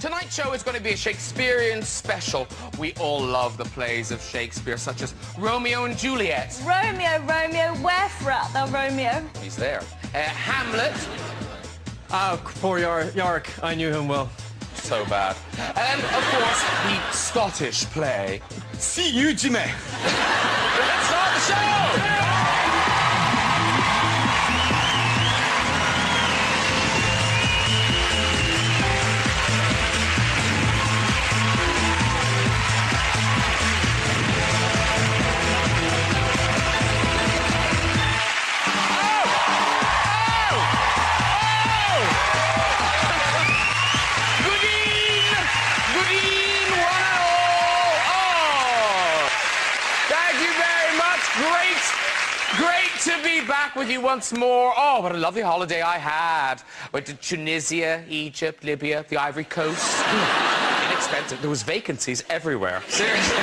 Tonight's show is going to be a Shakespearean special. We all love the plays of Shakespeare, such as Romeo and Juliet. Romeo, where for art thou, Romeo? He's there. Hamlet. Ah, poor Yorick. I knew him well. So bad. And, of course, the Scottish play. See you, Jimmy. Let's start the show! Great to be back with you once more. Oh, what a lovely holiday I had. Went to Tunisia, Egypt, Libya, the Ivory Coast. Inexpensive. There was vacancies everywhere. Seriously.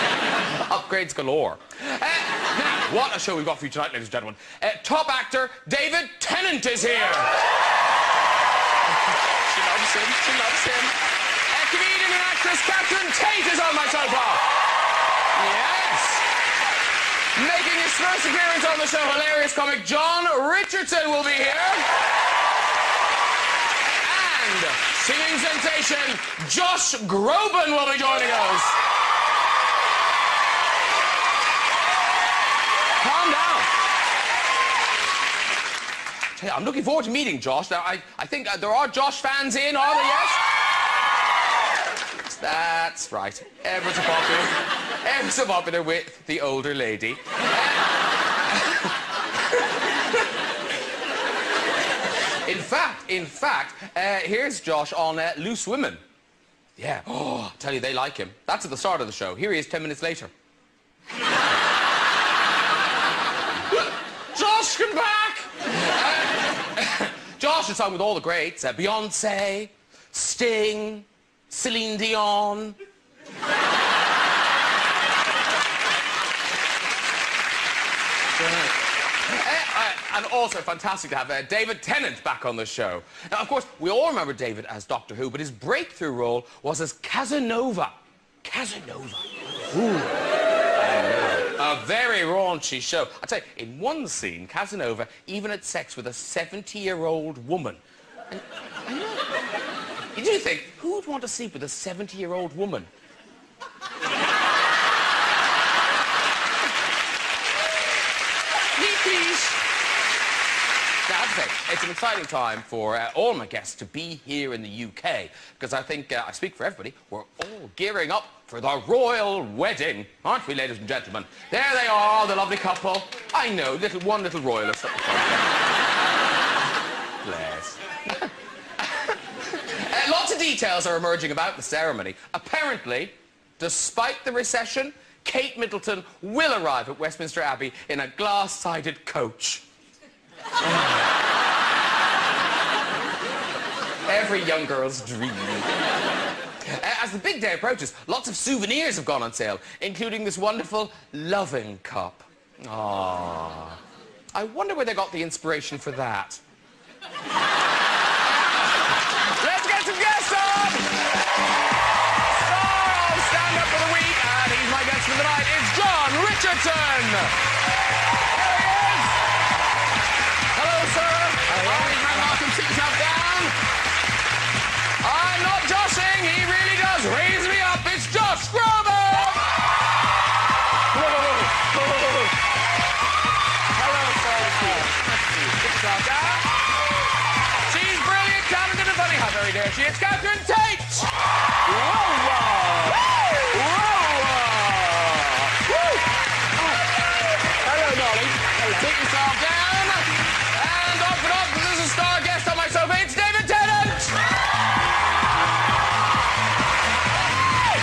Upgrades galore. Now, what a show we've got for you tonight, ladies and gentlemen. Top actor David Tennant is here. She loves him. She loves him. Comedian and actress Catherine Tate is on my sofa. Yes. Making his first appearance on the show, hilarious comic John Richardson will be here. And singing sensation Josh Groban will be joining us. Calm down. I'm looking forward to meeting Josh. Now, I think there are Josh fans in, are there, yes? That's right. Ever so popular with the older lady. In fact, here's Josh on Loose Women. Yeah. Oh, I tell you, they like him. That's at the start of the show. Here he is 10 minutes later. Josh, come back! Josh has sung with all the greats. Beyonce, Sting, Celine Dion. And also fantastic to have David Tennant back on the show. Now, of course, we all remember David as Doctor Who, but his breakthrough role was as Casanova. Casanova. Ooh. A very raunchy show. I tell you, in one scene, Casanova even had sex with a 70-year-old woman. And you do think, who would want to sleep with a 70-year-old woman? Now, I'd say it's an exciting time for all my guests to be here in the UK, because I think, I speak for everybody, we're all gearing up for the royal wedding, aren't we, ladies and gentlemen? There they are, the lovely couple. I know, one little royalist at the front. Bless. Lots of details are emerging about the ceremony. Apparently, despite the recession, Kate Middleton will arrive at Westminster Abbey in a glass-sided coach. Every young girl's dream. As the big day approaches, lots of souvenirs have gone on sale, including this wonderful loving cup. Aww. I wonder where they got the inspiration for that. Let's get some guests on! Star of Stand Up for the Week, and he's my guest for the night. It's John Richardson! There he is! Hello, sir. Hello. Welcome. Sit yourself down. I'm not joshing. He really does raise me up. It's Josh Groban! Hello, sir. Sit yourself down. She's brilliant, talented, and funny. How very dare she? It's Catherine Tate! Whoa, whoa! Hello, darling. Hello. Sit yourself down. And off and off, this is a star guest on my sofa. It's David Tennant!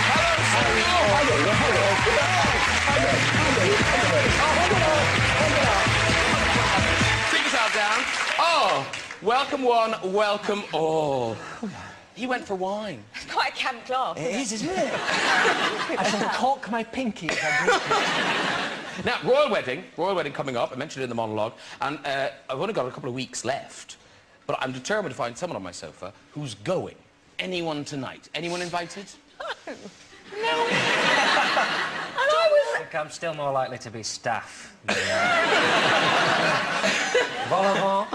Hello, sir. Sit yourself down. Oh, welcome one, welcome all. He went for wine. It's quite a camp class. It is, isn't it? I shall cock my pinky if I drink it. Now, royal wedding coming up. I mentioned it in the monologue, and I've only got a couple of weeks left, but I'm determined to find someone on my sofa who's going. anyone tonight? Anyone invited? No. And I was... I think I'm still more likely to be staff than... Vol au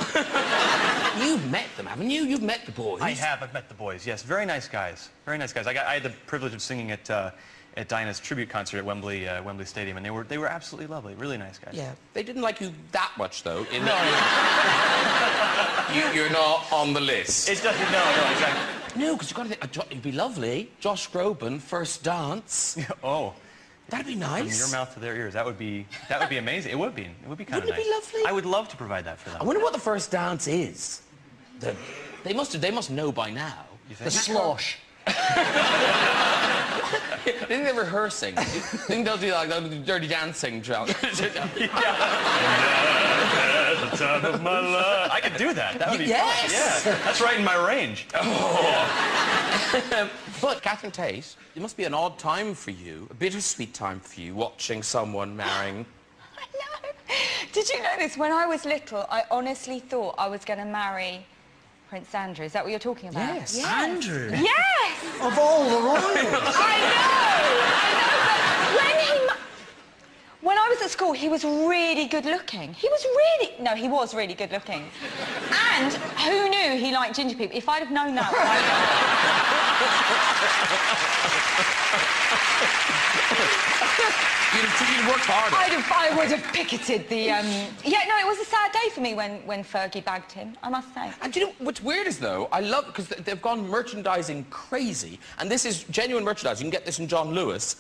You've met them, haven't you? You've met the boys. I have. I've met the boys. Yes, very nice guys. Very nice guys. I had the privilege of singing at Dinah's tribute concert at Wembley Stadium, and they were absolutely lovely. Really nice guys. Yeah, they didn't like you that much, though. No. You're not on the list. It doesn't. No, exactly. No, because you've got to think, it'd be lovely. Josh Groban, first dance. Oh. That'd be nice. From your mouth to their ears. That would be amazing. It would be. It would be kind of nice. Wouldn't it be lovely? I would love to provide that for them. I wonder what the first dance is. They must know by now. You think? The slosh. I think they're rehearsing. I think they'll do like the Dirty Dancing drill. The time of my life. I could do that. That would be Yes! fun. Yeah, that's right in my range. But, Catherine Tate, it must be an odd time for you, a bittersweet time for you, watching someone marrying... I know. Did you know this? When I was little, I honestly thought I was going to marry Prince Andrew. Is that what you're talking about? Yes. Andrew? Yes! Of all the royals. I know, but when I was at school, he was really good looking. He was really good looking. And who knew he liked ginger people? If I'd have known that, You'd worked harder. I would have picketed the, Yeah, no, it was a sad day for me when Fergie bagged him, I must say. And do you know what's weird is, though, I love, because they've gone merchandising crazy, and this is genuine merchandise. You can get this in John Lewis.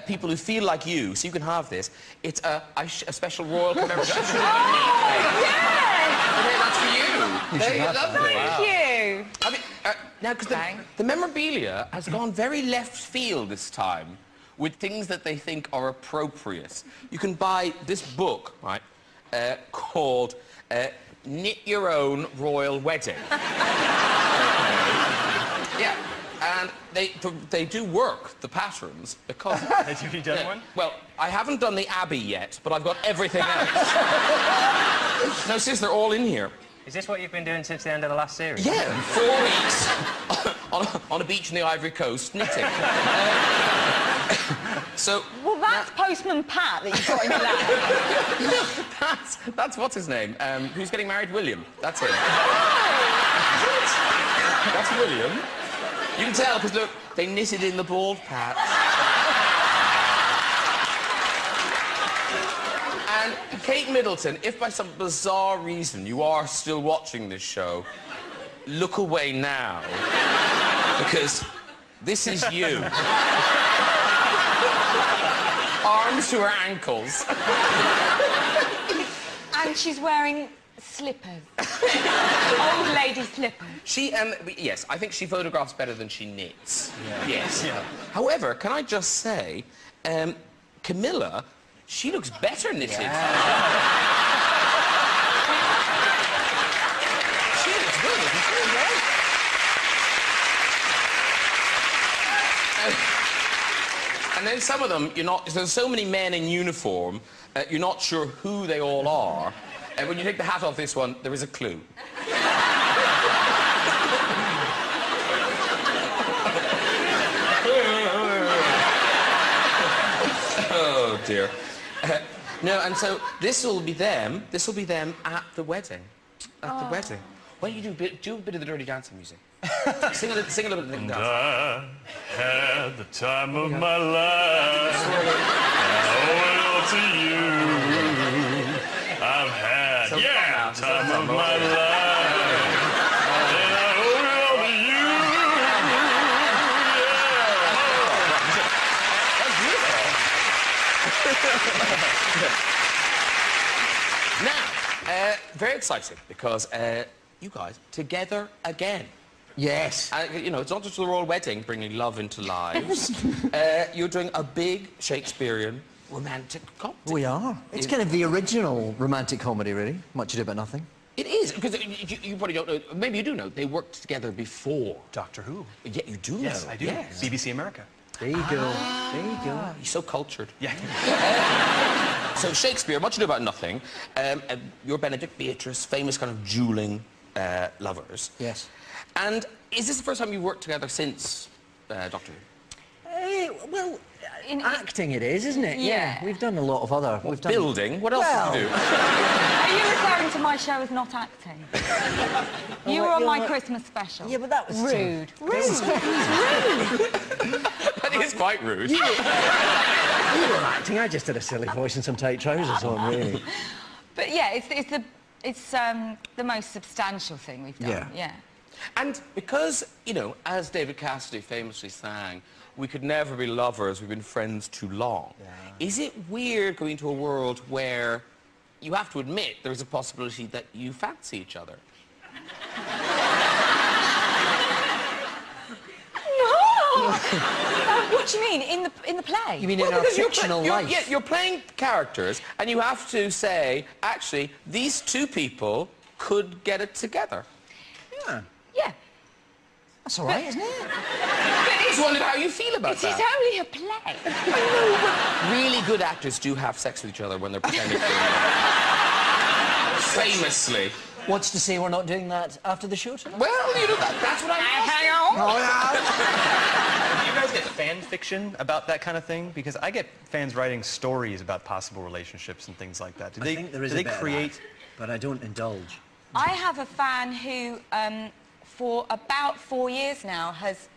People who feel like you, so you can have this. It's a special royal commemoration. Oh, yes! That's for you. There you go. Lovely. Thank you. I mean, now, because the memorabilia has gone very left field this time, with things that they think are appropriate. You can buy this book, right, called Knit Your Own Royal Wedding. Yeah, and they do work, the patterns, because... Have you done one? Well, I haven't done the Abbey yet, but I've got everything else. No, sis, they're all in here. Is this what you've been doing since the end of the last series? Yeah, 4 weeks on a beach in the Ivory Coast, knitting. So... Well, that's Postman Pat that you've got in your lap. that's what's his name? Who's getting married? William. That's him. That's William. You can tell, because look, they knitted in the bald patch. And Kate Middleton, if by some bizarre reason you are still watching this show, look away now. Because this is you. Arms to her ankles. And she's wearing slippers. Old lady slippers. She, yes, I think she photographs better than she knits. Yeah. Yes. Yeah. However, can I just say, Camilla, she looks better knitted. Yeah. She looks good, isn't she? And then some of them, there's so many men in uniform, you're not sure who they all are. And when you take the hat off this one, there is a clue. Oh, dear. No, and so this will be them at the wedding. At the wedding. Why don't you do a bit of the Dirty Dancing music? Sing a little bit of the Dirty Dancing. I had the time of my life. I owe it all to you. I've had, the time of my life. And I owe it all to you. Now, very exciting, because you guys, together again. Yes. It's not just the royal wedding bringing love into lives. You're doing a big Shakespearean romantic comedy. We are. It's kind of the original romantic comedy, really. Much Ado About Nothing. It is, because you probably don't know, maybe you do know, they worked together before. Doctor Who. Yeah, you do know. Yes, I do. Yes. BBC America. There you go. There you go. You're so cultured. Yeah. So Shakespeare, Much Ado About Nothing, you're Benedict, Beatrice, famous kind of dueling lovers. Yes. And is this the first time you've worked together since Doctor Who? Well, acting it is, isn't it? Yeah. We've done a lot of other... We've done... Building? What else did you do? Are you referring to my show as not acting? You were on my Christmas special. Yeah, but that was... Rude. Rude. That is quite rude. You were acting. I just did a silly voice and some tight trousers on, really. But yeah, it's the most substantial thing we've done. Yeah. And because, you know, as David Cassidy famously sang, we could never be lovers, we've been friends too long. Yeah. Is it weird going to a world where you have to admit there's a possibility that you fancy each other? No! What do you mean, in the play? You mean in our fictional life? Yeah, you're playing characters, and you have to say, actually, these two people could get it together. Yeah. Yeah. That's all right, isn't it? I just wondered how you feel about that. It's only a play. I know, but really good actors do have sex with each other when they're pretending to. Famously. What's to say we're not doing that after the show tonight? Well, you know, that's what I'm Hang on. Do you guys get fan fiction about that kind of thing? Because I get fans writing stories about possible relationships and things like that. I think there is a bit of that, but I don't indulge. I have a fan who, for about 4 years now, has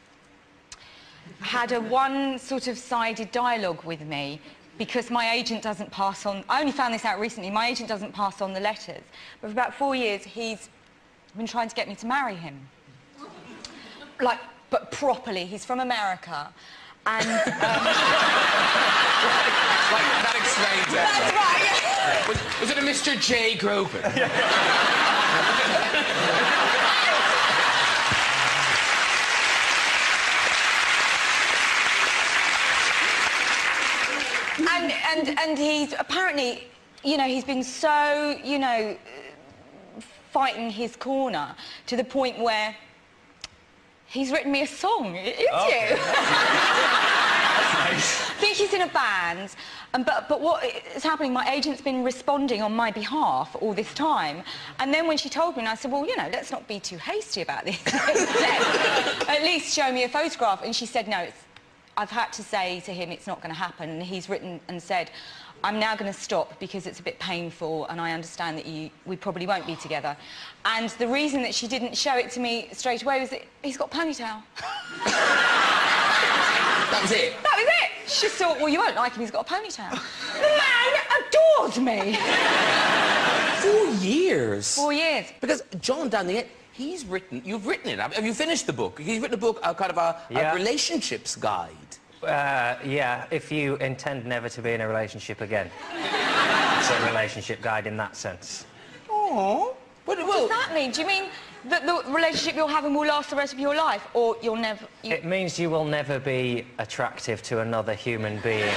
had a one sort of sided dialogue with me because my agent doesn't pass on... I only found this out recently. My agent doesn't pass on the letters. But for about 4 years, he's been trying to get me to marry him. Like, but properly. He's from America. And... that explains it. That's right, yeah. Was it a Mr. J. Groban? And he's apparently, you know, he's been so, you know, fighting his corner to the point where he's written me a song. Is you? That's nice. I think he's in a band, but what is happening, my agent's been responding on my behalf all this time, and then when she told me, and I said, well, you know, let's not be too hasty about this. At least show me a photograph. And she said, no, I've had to say to him it's not going to happen, and he's written and said, I'm now going to stop because it's a bit painful and I understand that we probably won't be together. And the reason that she didn't show it to me straight away was that he's got a ponytail. That was it? That was it! She just thought, well, you won't like him, he's got a ponytail. The man adores me! 4 years? 4 years. Because John, down the end, you've written it. Have you finished the book? You've written a book, kind of a relationships guide. Yeah, if you intend never to be in a relationship again. It's a relationship guide in that sense. Oh. What does that mean? Do you mean that the relationship you're having will last the rest of your life, or you'll never... It means you will never be attractive to another human being.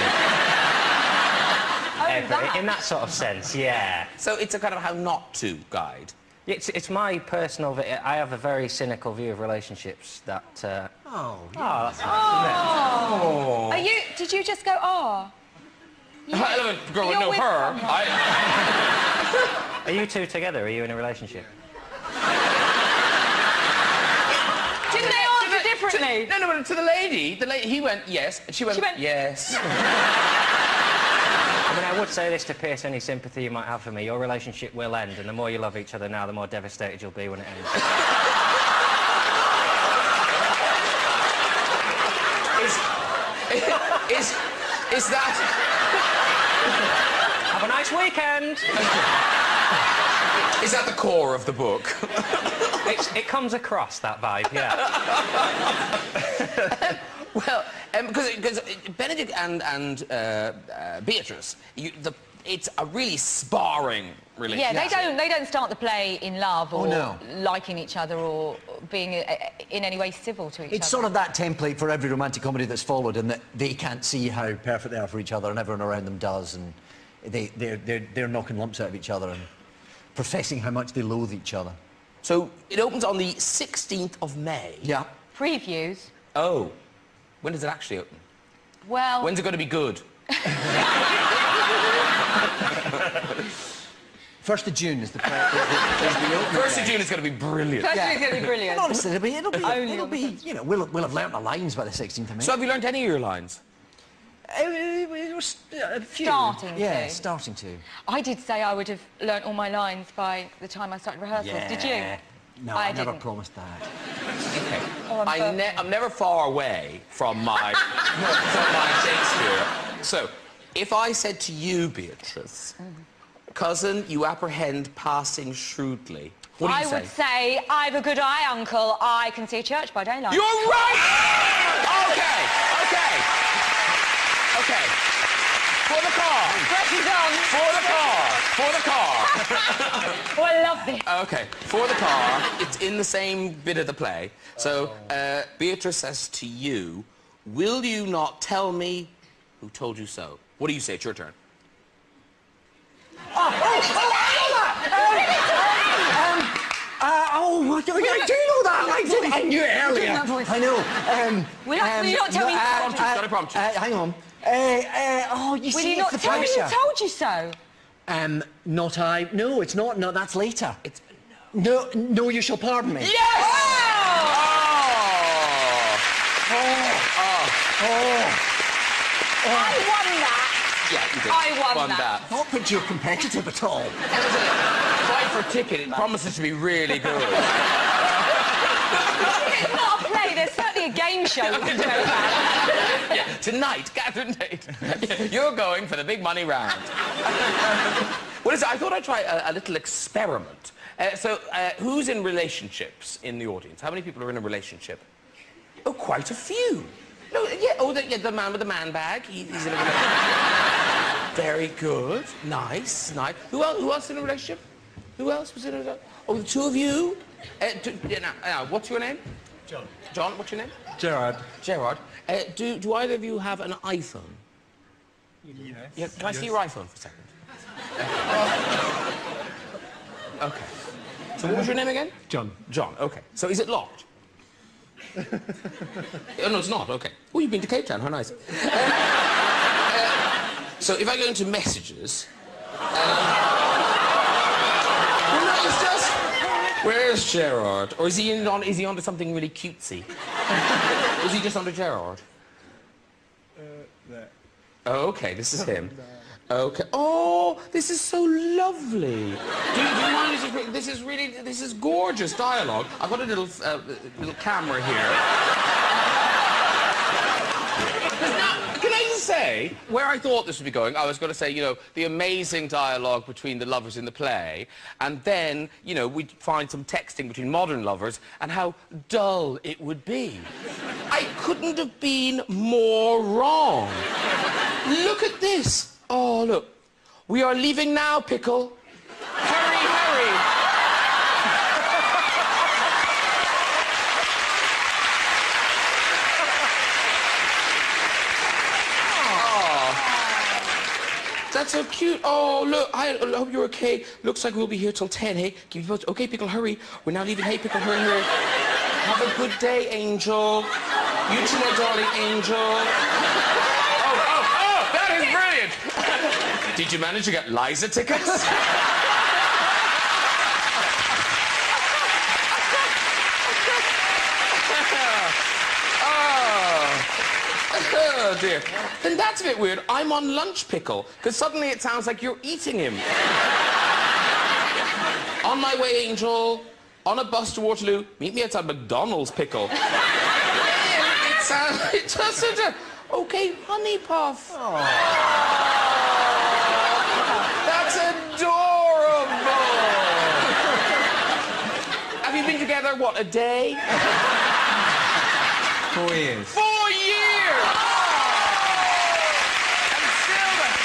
In that sort of sense, yeah. So it's a kind of how not to guide. It's my personal... I have a very cynical view of relationships that... Yeah. Oh, that's nice, Oh. Did you just go, oh? Yeah. I love a girl would know her. Are you two together? Are you in a relationship? Didn't they answer differently? No, to the lady, he went yes, and she went yes. I mean, I would say this to pierce any sympathy you might have for me. Your relationship will end, and the more you love each other now, the more devastated you'll be when it ends. Is that... Have a nice weekend! Is that the core of the book? It comes across, that vibe, yeah. Well, because Benedict and Beatrice, it's a really sparring relationship. Yeah, they don't start the play in love or liking each other or being in any way civil to each other. It's sort of that template for every romantic comedy that's followed, in that they can't see how perfect they are for each other, and everyone around them does, and they're knocking lumps out of each other and professing how much they loathe each other. So it opens on the 16th of May. Yeah. Previews. Oh. When does it actually open? Well... When's it going to be good? 1st of June is the opening. 1st of June is going to be brilliant. First week's going to be brilliant. And honestly, it'll be, Only you know, we'll have learnt the lines by the 16th of May. So have you learnt any of your lines? A few. Starting Yeah, to. starting to. I did say I would have learnt all my lines by the time I started rehearsals. Did you? No, I I never didn't. promised that. Okay. Oh, I'm never far away from my Shakespeare. So, if I said to you, Beatrice, cousin, you apprehend passing shrewdly, what do you I say? would say, I've a good eye, uncle. I can see a church by daylight. You're right! Okay. For the car. Pressure's on. For the car. Oh, I love this. Okay, for the car, it's in the same bit of the play. So, Beatrice says to you, will you not tell me who told you so? What do you say? It's your turn. I do know that. I knew it earlier. that voice. I know. Will you not tell me? Gotta prompt you. Hang on. You Will see, you not it's the tell me who pressure. told you so? Not I. No, it's not. No, that's later. It's no. You shall pardon me. Yes! I won that. Yeah, you did. I won that. Not that you're competitive at all. Fight for a ticket. It promises to be really good. It's not a play. There's certainly a game show we can do about it. Yeah, tonight, Catherine Tate, you're going for the big money round. What is it? I thought I'd try a little experiment. Who's in relationships in the audience? How many people are in a relationship? Oh, quite a few. No, yeah, the man with the man bag. He's in a relationship. Very good. Nice. Who else in a relationship? Who else was in a relationship? Oh, the two of you? Now, what's your name? John. John, what's your name? Gerard. Gerard. Do either of you have an iPhone? Yes. Yeah, can I see your iPhone for a second? Okay. So what was your name again? John. John, okay. So is it locked? Oh, no, it's not, okay. Oh, you've been to Cape Town, how nice. So if I go into messages... well, no, it's just... Where's Gerard? Or is he onto something really cutesy? Is he just onto Gerard? There. Oh, okay, this is him. Okay. Oh, this is so lovely. Do you mind? This is gorgeous dialogue. I've got a little camera here. Now, can I just say, where I thought this would be going, I was going to say, you know, the amazing dialogue between the lovers in the play, and then, you know, we'd find some texting between modern lovers, and how dull it would be. I couldn't have been more wrong. Look at this. Oh, look. We are leaving now, Pickle. Hurry, hurry. Oh. That's so cute. Oh, look. I hope you're okay. Looks like we'll be here till 10, hey? Keep you posted. Okay, Pickle, hurry. We're now leaving. Hey, Pickle, hurry, hurry. Have a good day, Angel. You too, my darling Angel. That is brilliant. Did you manage to get Liza tickets? Oh, dear. Then that's a bit weird. I'm on lunch, Pickle, because suddenly it sounds like you're eating him. On my way, Angel. On a bus to Waterloo. Meet me outside McDonald's, Pickle. It just sort of... Okay, Honey Puff. Oh. That's adorable. Have you been together, what, a day? 4 years. 4 years! And still married!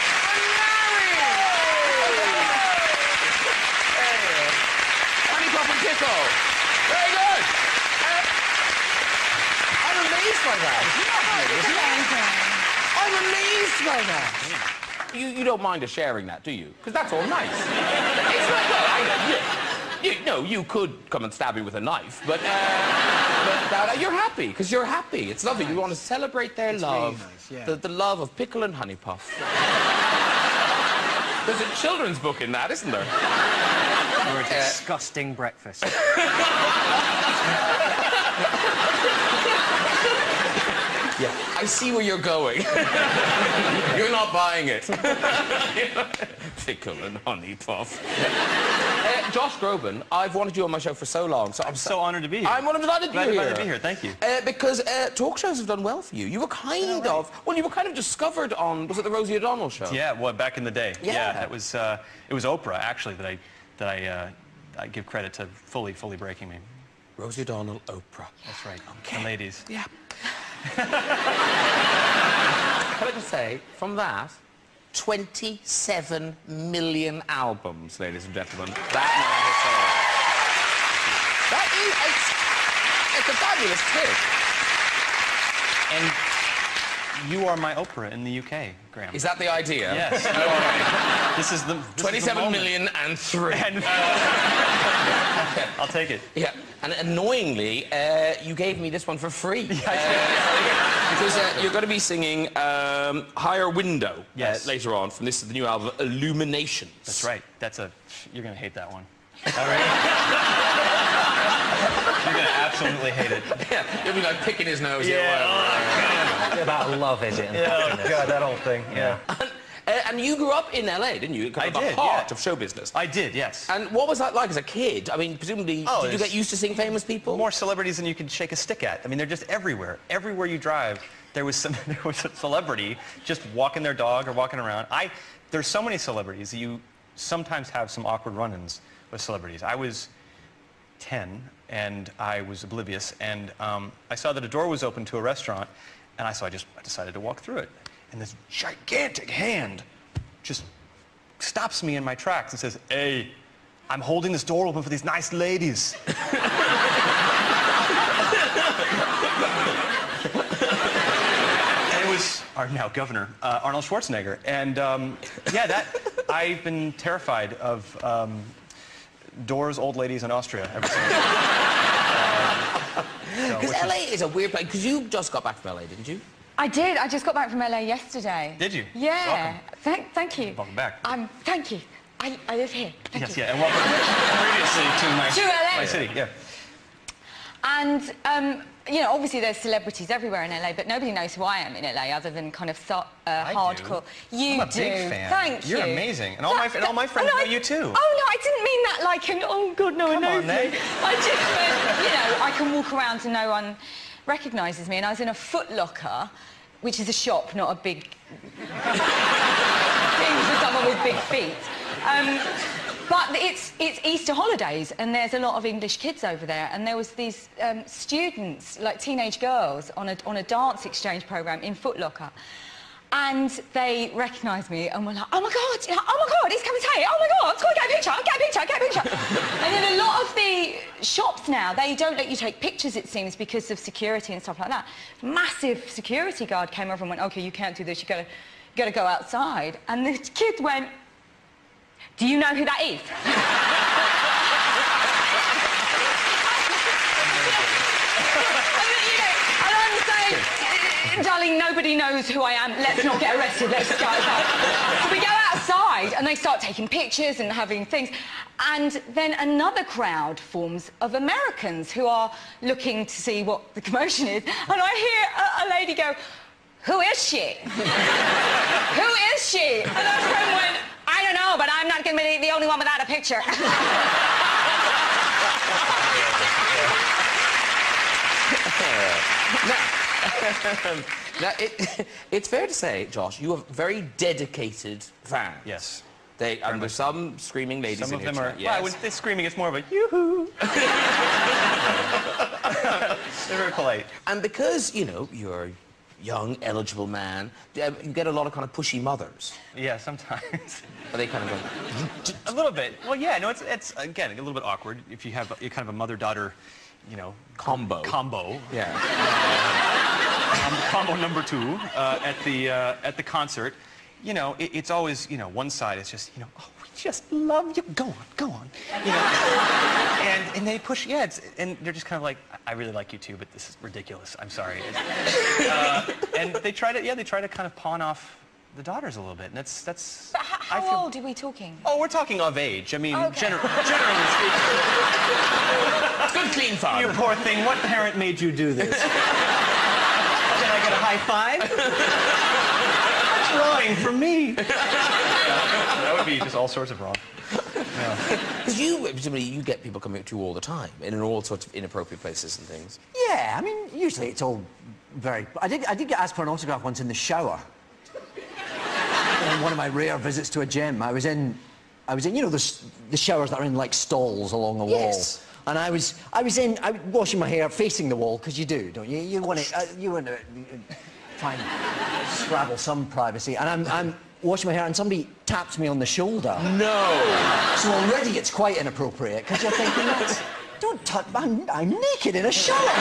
Honey Puff and Pickle. Very good. I'm amazed by that. I'm amazed by that. You don't mind us sharing that, do you? Because that's all nice. It's like, well, I know, you could come and stab me with a knife, but you're happy, because you're happy. It's lovely. You want to celebrate their love. Really nice, yeah. The love of Pickle and Honey Puff. There's a children's book in that, isn't there? Or a disgusting breakfast. Yeah, I see where you're going. You're not buying it. Pickle and honey puff. Josh Groban, I've wanted you on my show for so long, so I'm so honored to be here. I'm delighted Glad to be here. Thank you. Because talk shows have done well for you. You were kind of, well, you were kind of discovered on, was it the Rosie O'Donnell show? Yeah, well, back in the day. Yeah. It was Oprah actually that I give credit to fully breaking me. Rosie O'Donnell, Oprah. That's right. Okay. And ladies. Yeah. Can I just say, from that, 27 million albums, ladies and gentlemen. That man has sold. That is, it's a fabulous thing. And you are my Oprah in the UK, Graham. Is that the idea? Yes. All right. This is the 27 million and 3. I'll take it. Yeah, and annoyingly, you gave me this one for free. Because you're going to be singing Higher Window later on from the new album, Illuminations. That's right. You're going to hate that one. All right? You're going to absolutely hate it. Yeah, you'll be like picking his nose. It's about love, is it? Oh, God, that whole thing. Yeah. And you grew up in LA, didn't you? Kind of the heart of show business. I did, yes. And what was that like as a kid? I mean, presumably, did you get used to seeing famous people? More celebrities than you could shake a stick at. I mean, they're just everywhere. Everywhere you drive, there was a celebrity just walking their dog or walking around. There's so many celebrities that you sometimes have some awkward run-ins with celebrities. I was 10 and I was oblivious, and I saw that a door was open to a restaurant, and I decided to walk through it. And this gigantic hand just stops me in my tracks and says, "Hey, I'm holding this door open for these nice ladies." And it was our now governor, Arnold Schwarzenegger. And I've been terrified of doors, old ladies in Austria ever since. Because LA is a weird place. Because you just got back from LA, didn't you? I did. I just got back from LA yesterday. Did you? Yeah. Welcome. Thank you. Welcome back. Thank you. I live here. Thank you. Yeah, and welcome previously to LA. my city, yeah. And, you know, obviously there's celebrities everywhere in LA, but nobody knows who I am in LA other than kind of hardcore. I'm a big fan. Thank you. You're amazing. And all my friends know you too. Oh, no, I didn't mean that like an, oh, God, no one knows me. I just meant, you know, I can walk around and no one recognises me. And I was in a Foot Locker, which is a shop, not a big thing for someone with big feet. But it's Easter holidays, and there's a lot of English kids over there, and there was these students, like teenage girls, on a dance exchange programme in Foot Locker. And they recognised me and were like, oh my God, he's come and say, oh my God, let's go get a picture, get a picture. And then a lot of the shops now, they don't let you take pictures, it seems, because of security and stuff like that. Massive security guard came over and went, OK, you can't do this, you gotta go outside. And the kid went, do you know who that is? And I'm saying, darling, nobody knows who I am. Let's not get arrested. Let's go outside. So we go outside, and they start taking pictures and having things. And then another crowd forms of Americans who are looking to see what the commotion is. And I hear a lady go, who is she? Who is she? And our friend went, I don't know, but I'm not going to be the only one without a picture. Now, it's fair to say, Josh, you have very dedicated fans. Yes. And there's some screaming ladies Some in of them your are... chat, Well, when they're screaming, it's more of a yoo-hoo. They're very polite. And because, you know, you're a young, eligible man, you get a lot of kind of pushy mothers. Yeah, sometimes. Are they kind of going... A little bit. Well, yeah, no, it's again, a little bit awkward if you have kind of a mother-daughter, you know... Combo. Yeah. Combo number 2 at the concert. You know, it's always, you know, one side is just, you know, oh, we just love you. Go on. You know, and they push, and they're just kind of like, I really like you too, but this is ridiculous. I'm sorry. And they try to kind of pawn off The daughters a little bit, and that's. But how old are we talking? Oh, we're talking of age. I mean, Okay. generally speaking. Good clean fun. You poor thing. What parent made you do this? Can I get a high five? That's drawing for me. That would be just all sorts of wrong. Because you get people coming up to you all the time in all sorts of inappropriate places and things. Yeah, I mean, usually it's all very... I did get asked for an autograph once in the shower. On one of my rare visits to a gym. I was in, you know, the showers that are in, like, stalls along the wall. Yes. And I was washing my hair facing the wall, because you do, don't you? You want to try and scrabble some privacy. And I'm washing my hair, and somebody taps me on the shoulder. No. So already it's quite inappropriate, because you're thinking, don't touch... I'm naked in a shower.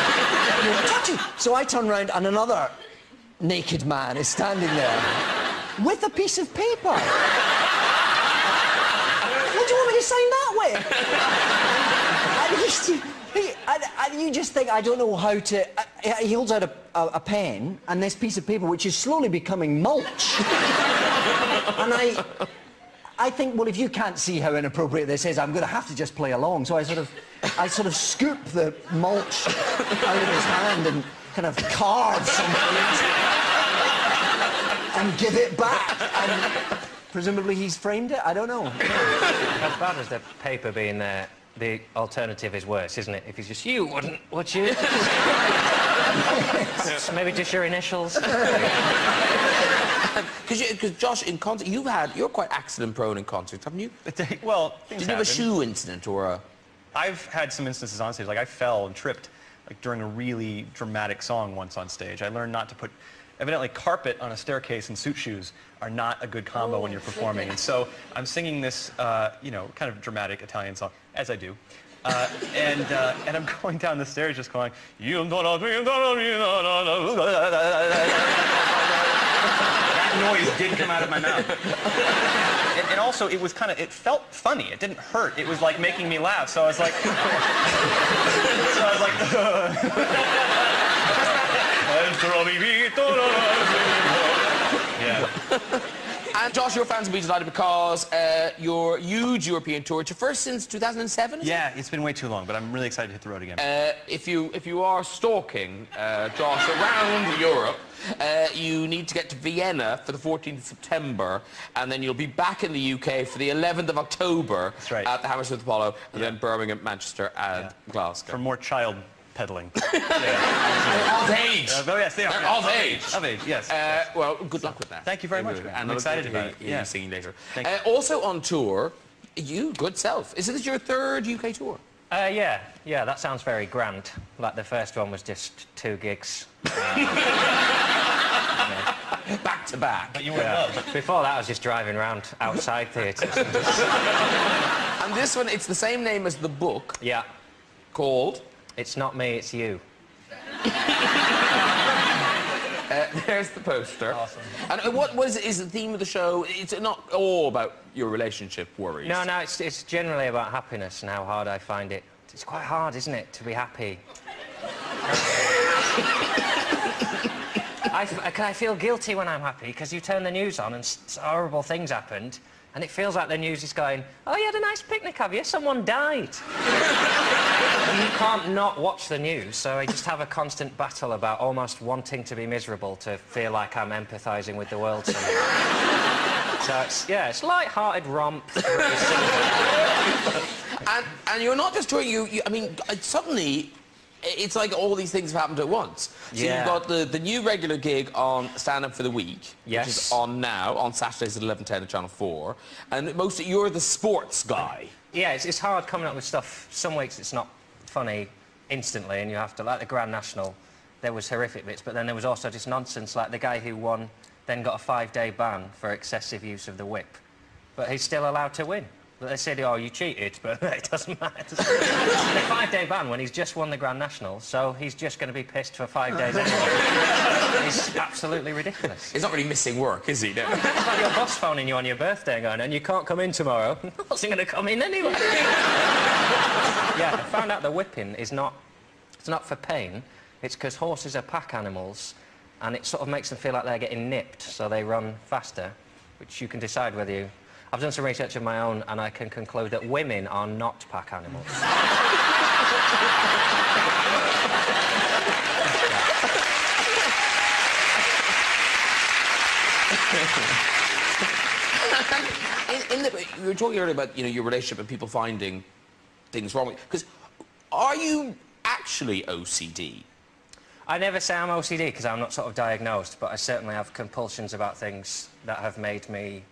You're touching... So I turn round, and another naked man is standing there with a piece of paper. What do you want me to sign that with? And you just think, I don't know how to... he holds out a pen and this piece of paper, which is slowly becoming mulch. And I think, well, if you can't see how inappropriate this is, I'm going to have to just play along. So I sort of scoop the mulch out of his hand and kind of carve something and give it back. And presumably he's framed it. I don't know. As bad as the paper being there, the alternative is worse, isn't it? If he's just, you wouldn't, would you? Maybe just your initials. Because Josh, in concert, you're quite accident-prone in concerts, haven't you? Well, Did you have a shoe incident or a... I've had some instances on stage, like I fell and tripped like during a really dramatic song once on stage. I learned not to put... Evidently, carpet on a staircase and suit shoes are not a good combo when you're performing. And so I'm singing this, you know, kind of dramatic Italian song, as I do. And I'm going down the stairs just going... That noise did come out of my mouth. And also, it was kind of... It felt funny. It didn't hurt. It was, like, making me laugh. So I was like... Yeah. And Josh, your fans will be delighted because your huge European tour, it's your first since 2007, is it? Yeah, it's been way too long, but I'm really excited to hit the road again. If you are stalking Josh around Europe, you need to get to Vienna for the 14th of September, and then you'll be back in the UK for the 11th of October. That's right. At the Hammersmith Apollo, and then Birmingham, Manchester, and Glasgow. For more child peddling. Of age. Oh, yes, they are. They're Yeah. of age. Of age, yes. Well, good luck with that. Thank you very much. And I'm I look excited forward about to it. hear Yeah. you singing later. Thank you. Also on tour, you, good self. Is this your third UK tour? Yeah, that sounds very grand. Like the first one was just 2 gigs. Back to back. But you were in love. Before that, I was just driving around outside theatres. And this one, it's the same name as the book, Yeah, called... it's not me, it's you. There's the poster. Awesome. And what is the theme of the show? It's not all about your relationship worries. No, it's generally about happiness and how hard I find it. It's quite hard, isn't it, to be happy? I feel guilty when I'm happy, because you turn the news on and horrible things happened, and it feels like the news is going, oh, you had a nice picnic, have you? Someone died. You can't not watch the news, so I just have a constant battle about almost wanting to be miserable to feel like I'm empathising with the world somehow. So it's light-hearted romp. And you're not just touring, I mean, suddenly, it's like all these things have happened at once. So Yeah. you've got the new regular gig on Stand Up for the Week, Yes. which is on now, on Saturdays at 11:10 at Channel 4. And you're the sports guy. Yeah, it's hard coming up with stuff. Some weeks it's not funny instantly, and you have to, like the Grand National, there was horrific bits, but then there was also just nonsense, like the guy who won then got a 5-day ban for excessive use of the whip. But he's still allowed to win. But they said, oh, you cheated, but it doesn't matter. It's a 5-day ban when he's just won the Grand National, so he's just going to be pissed for 5 days anyway. It's absolutely ridiculous. He's not really missing work, is he? No. It's like your boss phoning you on your birthday and going, and you can't come in tomorrow. I wasn't going to come in anyway. Yeah, I found out the whipping is not... It's not for pain. It's because horses are pack animals, and it sort of makes them feel like they're getting nipped, so they run faster, which you can decide whether you... I've done some research of my own, and I can conclude that women are not pack animals. You were talking earlier about, your relationship and people finding things wrong with you. Because are you actually OCD? I never say I'm OCD because I'm not sort of diagnosed, but I certainly have compulsions about things that have made me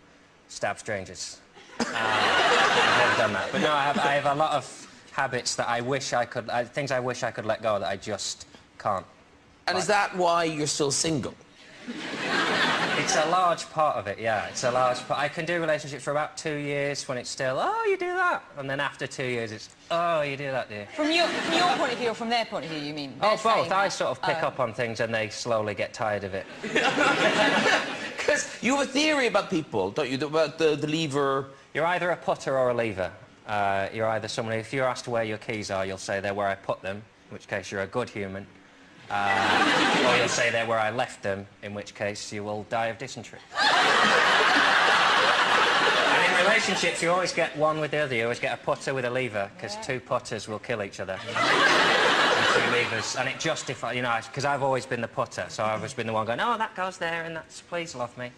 stab strangers. I've never done that. But no, I have a lot of habits that I wish I could... things I wish I could let go that I just can't. And is that why you're still single? It's a large part of it, yeah. It's a large part. I can do relationships for about 2 years when it's still, oh, you do that. And then after 2 years, it's, oh, you do that, dear. From your point of view or from their point of view, you mean? Oh, both. I sort of pick up on things and they slowly get tired of it. Because you have a theory about people, don't you, about the lever... You're either a putter or a lever. You're either someone... If you're asked where your keys are, you'll say they're where I put them, in which case you're a good human. Or you'll say they're where I left them, in which case you will die of dysentery. And in relationships, you always get one with the other. You always get a putter with a lever, because 2 putters will kill each other. And 2 levers. And it justifies, because I've always been the putter, so I've always been the one going, oh, that goes there, and that's, please love me.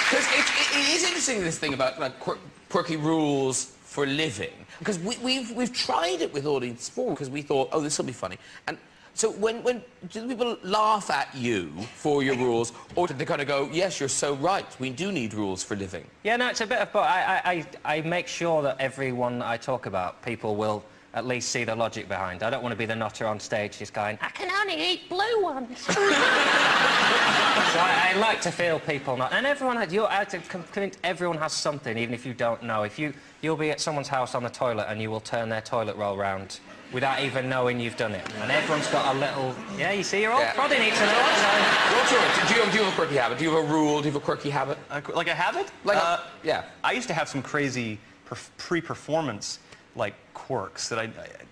Because it is interesting, this thing about quirky rules for living. Because we've tried it with Audience 4 because we thought, oh, this will be funny. And so do people laugh at you for your rules, or do they kind of go, yes, you're so right, we do need rules for living? Yeah, no, it's a bit of both. I make sure that everyone that I talk about, people will at least see the logic behind. I don't want to be the nutter on stage just going, I can only eat blue ones. So I like to feel people not... And everyone everyone has something, even if you don't know. You'll be at someone's house on the toilet and you will turn their toilet roll round without even knowing you've done it. And everyone's got a little... Yeah, you see, you're all prodding each other. What's yours? Do you have a quirky habit? Do you have a rule? Do you have a quirky habit? Like a habit? Yeah. I used to have some crazy pre-performance quirks that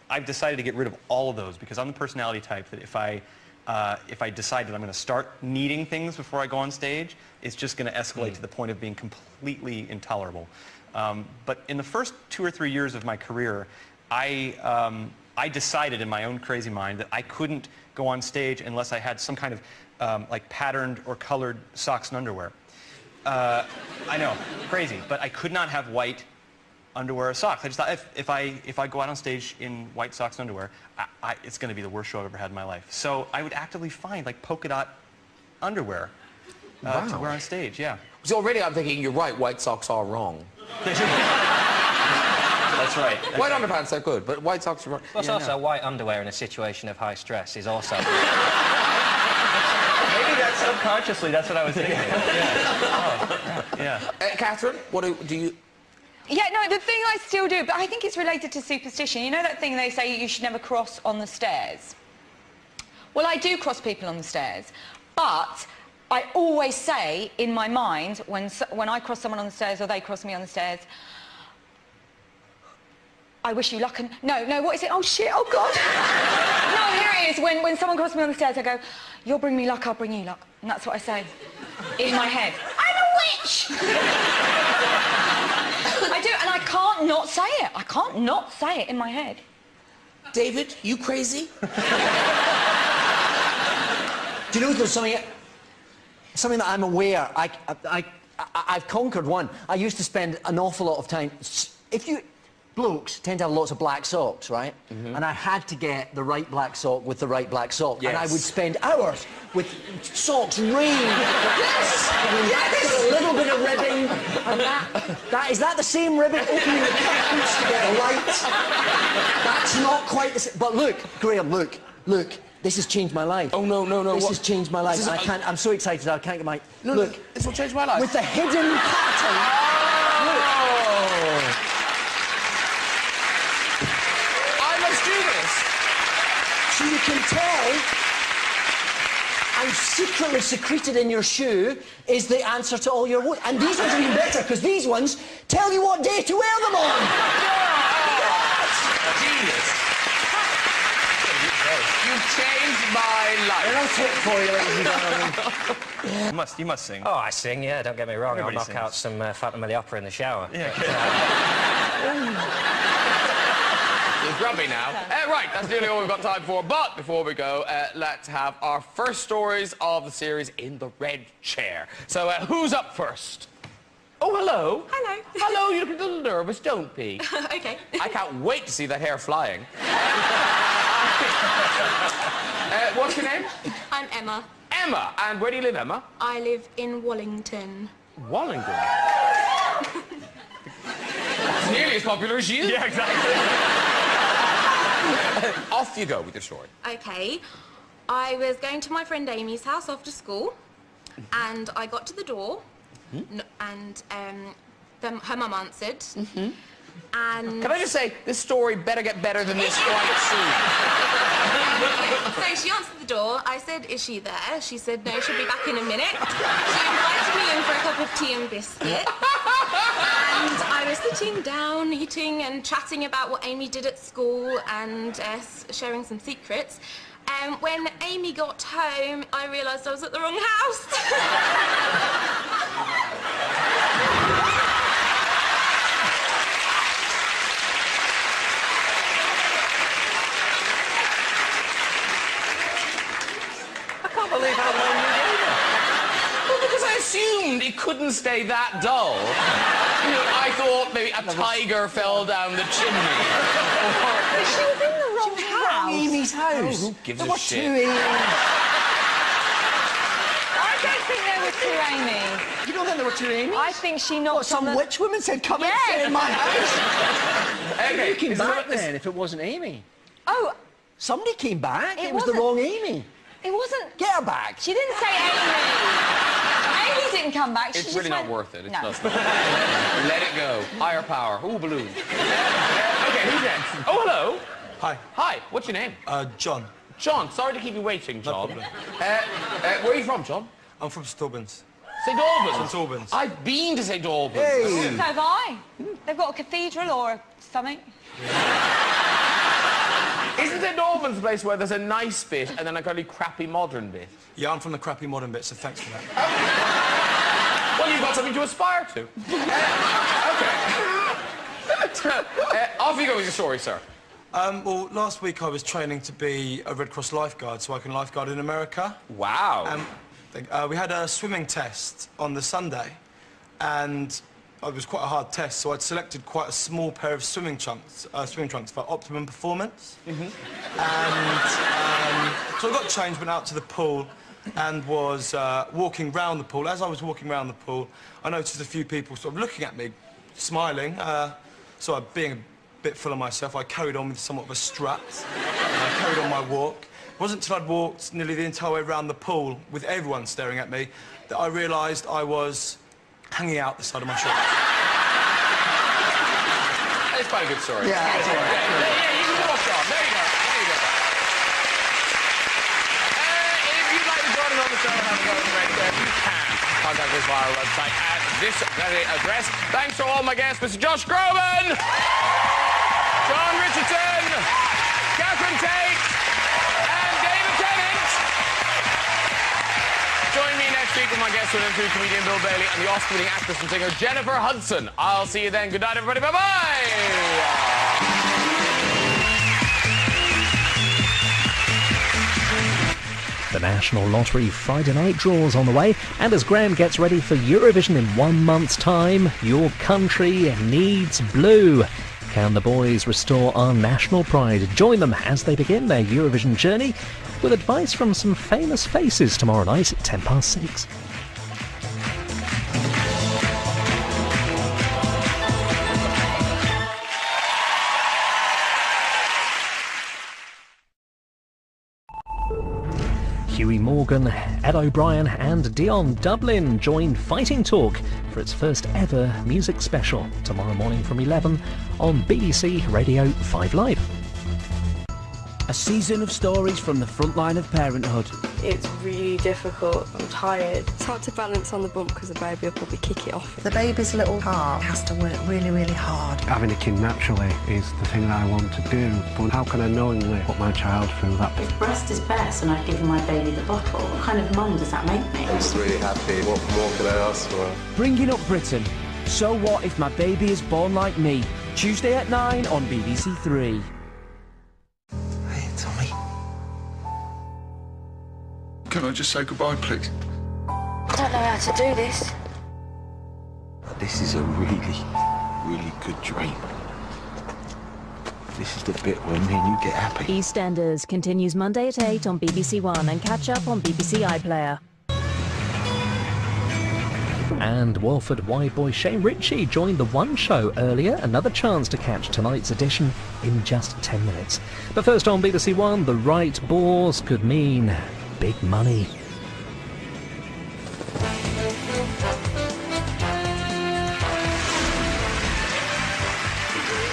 I've decided to get rid of all of those because I'm the personality type that if I decide that I'm going to start needing things before I go on stage, it's just going to escalate to the point of being completely intolerable. But in the first 2 or 3 years of my career, I decided in my own crazy mind that I couldn't go on stage unless I had some kind of patterned or colored socks and underwear. I know, crazy, but I could not have white underwear or socks. I just thought if I go out on stage in white socks and underwear, it's going to be the worst show I've ever had in my life. So I would actively find polka dot underwear to wear on stage. Yeah. So already I'm thinking you're right. White socks are wrong. That's right. White underpants are good, but white socks are wrong. Plus, also white underwear in a situation of high stress is also. Maybe that's subconsciously. That's what I was thinking. Yeah. Catherine, what do you? Yeah, no, the thing I still do, but I think it's related to superstition. You know that thing they say you should never cross on the stairs? Well, I do cross people on the stairs, but I always say in my mind, when I cross someone on the stairs or they cross me on the stairs, I wish you luck and... No, what is it? Oh, shit, oh, God. No, here it is. When someone crosses me on the stairs, I go, you'll bring me luck, I'll bring you luck. And that's what I say in my head. I'm a witch! I do, and I can't not say it. I can't not say it in my head. David, you crazy? Do you know there's something that I'm aware, I've conquered one. I used to spend an awful lot of time... Blokes tend to have lots of black socks, right? Mm-hmm. And I had to get the right black sock with the right black sock. Yes. And I would spend hours with socks rained. Yes! Yes! A little bit of ribbing. And is that the same ribbing? Opening the curtains to get the light. That's not quite the same. But look, Graham, look. This has changed my life. Oh, no. This has changed my life. I'm so excited, I can't get my... Look. This will change my life. With the hidden pattern. Look. So you can tell and secretly secreted in your shoe is the answer to all your woes. And these ones are even better, because these ones tell you what day to wear them on. Yes! Genius. You've changed my life. And I'll take for you, ladies and gentlemen. You must sing. Oh, I sing, yeah, don't get me wrong. Everybody I'll knock sings. out some Phantom of the Opera in the shower. Yeah. It's grubby now. Right, that's nearly all we've got time for. But before we go, let's have our first stories of the series in the red chair. So who's up first? Oh, hello. Hello. Hello, you look a little nervous, don't be. Okay. I can't wait to see that hair flying. What's your name? I'm Emma. Emma. And where do you live, Emma? I live in Wallington. Wallington. It's nearly as popular as you. Yeah, exactly. Off you go with your story. Okay. I was going to my friend Amy's house after school, and I got to the door, and her mum answered. And Can I just say, this story better get better than this quite soon. so she answered the door. I said, "Is she there?" She said, "No, she'll be back in a minute." She invited me in for a cup of tea and biscuit. And I was sitting down, eating and chatting about what Amy did at school and sharing some secrets. When Amy got home, I realised I was at the wrong house. I can't believe how long you gave it. Well, because I assumed it couldn't stay that dull. You know, I thought maybe a tiger fell down the chimney. She was in the wrong house. Amy's house. who gives there a were shit? two Amy's. I don't think there were two Amy's. You don't think there were two Amy's? I think she knocked What, some on the... witch woman said, come and Yes. stay in my house? Okay, Who came is back this- then if it wasn't Amy? Oh, Somebody came back. It It was the wasn't- wrong Amy. it wasn't... Get her back. She didn't say Amy. Amy didn't come back. She It's just really not went- worth it. It's No. not. Let it go. Higher power. Ooh, balloons. Okay, who's next? Oh, hello. Hi, Hi, what's your name? John. John. Sorry to keep you waiting, John. problem. Where are you from, John? I'm from St Albans. St Albans. St Albans. I've been to St Albans. Hey. So have I. They've got a cathedral or something. Isn't St Albans a place where there's a nice bit and then a really crappy modern bit? Yeah, I'm from the crappy modern bit, so thanks for that. Well, you've got something to aspire to. Okay. Off you go with your story, sir. Well, last week I was training to be a Red Cross lifeguard, so I can lifeguard in America. Wow. We had a swimming test on the Sunday, and it was quite a hard test, so I'd selected quite a small pair of swimming trunks for optimum performance. And so I got changed, went out to the pool, and was walking round the pool. As I was walking round the pool, I noticed a few people sort of looking at me, smiling. So being a bit full of myself, I carried on with somewhat of a strut. I carried on my walk. It wasn't until I'd walked nearly the entire way around the pool with everyone staring at me that I realised I was hanging out the side of my shirt. It's quite a good story. Yeah, that's all right. Yeah, you can walk on. There you go. There you go. If you'd like to join us on the show and have a go at the red chair, you can contact us via our website at this very address. Thanks to all my guests, Mr. Josh Groban, John Richardson, Catherine Tate, and David Tennant. Join me next week with my guest winner, comedian Bill Bailey, and the Oscar-winning actress and singer Jennifer Hudson. I'll see you then. Good night, everybody. Bye-bye. The National Lottery Friday night draws on the way, and as Graham gets ready for Eurovision in 1 month's time, your country needs blue. Can the boys restore our national pride? Join them as they begin their Eurovision journey with advice from some famous faces tomorrow night at 6:10. Huey Morgan, Ed O'Brien and Dion Dublin join Fighting Talk for its first ever music special tomorrow morning from 11 on BBC Radio 5 Live. A season of stories from the front line of parenthood. It's really difficult. I'm tired. It's hard to balance on the bump because the baby will probably kick it off. The baby's little heart has to work really, really hard. Having a kid naturally is the thing that I want to do, but how can I knowingly put my child through that? If breast is best and I've given my baby the bottle, what kind of mum does that make me? I'm just really happy. What more could I ask for? Bringing up Britain. So What If My Baby Is Born Like Me? Tuesday at 9 on BBC Three. Hey, Tommy. Can I just say goodbye, please? I don't know how to do this. This is a really, really good dream. This is the bit where me and you get happy. EastEnders continues Monday at 8 on BBC One and catch up on BBC iPlayer. And Walford wide boy Shane Ritchie joined the One Show earlier. Another chance to catch tonight's edition in just 10 minutes. But first on BBC One, the right boars could mean big money.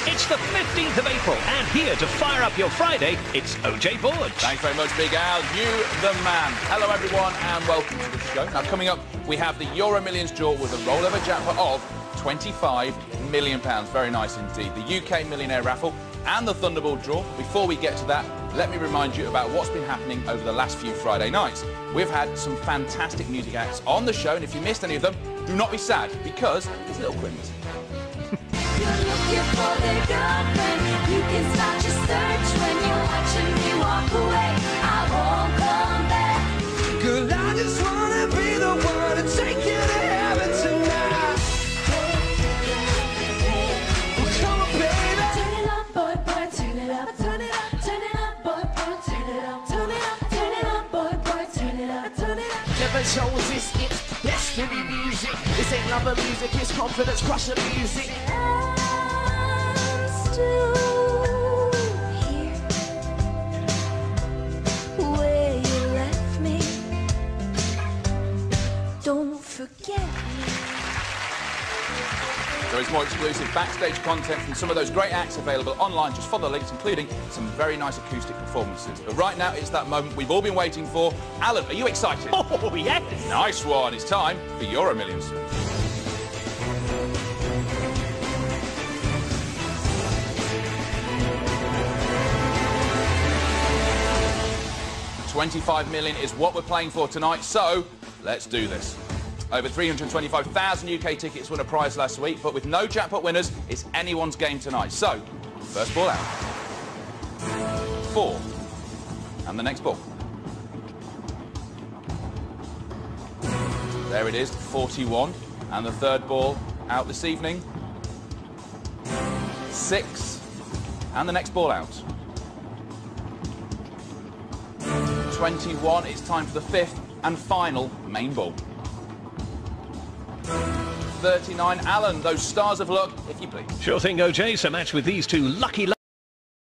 It's the 15th of April, and here to fire up your Friday, it's OJ Borge. Thanks very much, Big Al. You the man. Hello, everyone, and welcome to the show. Now, coming up, we have the Euro Millions draw with a rollover jackpot of £25 million. Very nice indeed. The UK Millionaire Raffle and the Thunderball draw. Before we get to that, let me remind you about what's been happening over the last few Friday nights. We've had some fantastic music acts on the show, and if you missed any of them, do not be sad, because there's a little quiz. You're looking for the girlfriend. You can start your search when you're watching me walk away. I won't come back. Girl, I just wanna be the one to take you to heaven tonight. Well, come on, baby. Turn it up, boy, boy, turn it up. Turn it up, boy, boy, turn it up. Turn it up, boy, boy, turn it up. Turn it up. Never chose this, it's destiny music. This ain't love music, it's confidence crushing music. Still here, where you left me. Don't forget me. There is more exclusive backstage content from some of those great acts available online. Just follow the links, including some very nice acoustic performances. But right now, it's that moment we've all been waiting for. Alan, are you excited? Oh, yes. Nice one. It's time for Euro Millions. £25 million is what we're playing for tonight, so let's do this. Over 325,000 UK tickets won a prize last week, but with no jackpot winners, it's anyone's game tonight. So, first ball out. 4. And the next ball. There it is, 41. And the third ball out this evening. 6. And the next ball out. 21. It's time for the fifth and final main ball. 39. Alan, those stars of luck, if you please. Sure thing, OJ. So match with these two lucky